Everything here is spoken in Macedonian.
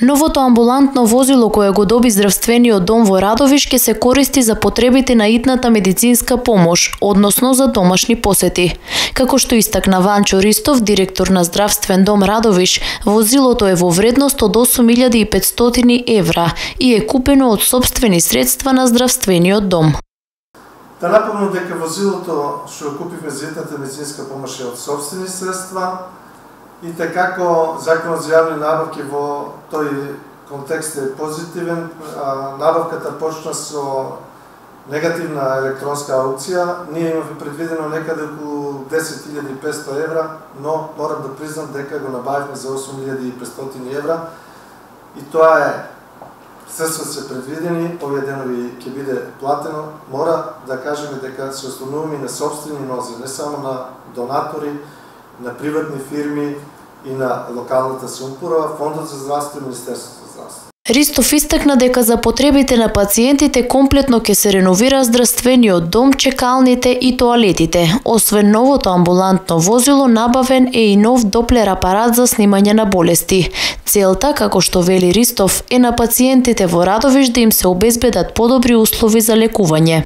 Новото амбулантно возило кое го доби здравствениот дом во Радовиш ќе се користи за потребите на итната медицинска помош, односно за домашни посети. Како што истакна Ванчо Ристов, директор на Здравствен дом Радовиш, возилото е во вредност од 8.500 евра и е купено од сопствени средства на здравствениот дом. Да напомнам дека возилото што купивме за итната медицинска помош е од сопствени средства, и така како Законот за јавни набавки во тој контекст е позитивен, набавката почна со негативна електронска аукција. Ние имаме предвидено некаде околу 10.500 евра, но морам да признам дека го набавивме за 8.500 евра и тоа е средства се предвидени, овие денови ќе биде платено. Мора да кажеме дека се ослонуваме на сопствени нози, не само на донатори, на приватни фирми и на локалната самоуправа, Фондот за здравство и Министерството за здравство. Ристов истакна дека за потребите на пациентите комплетно ќе се реновира здравствениот дом, чекалните и тоалетите. Освен новото амбулантно возило, набавен е и нов доплер апарат за снимање на болести. Целта, како што вели Ристов, е на пациентите во Радовиш да им се обезбедат подобри услови за лекување.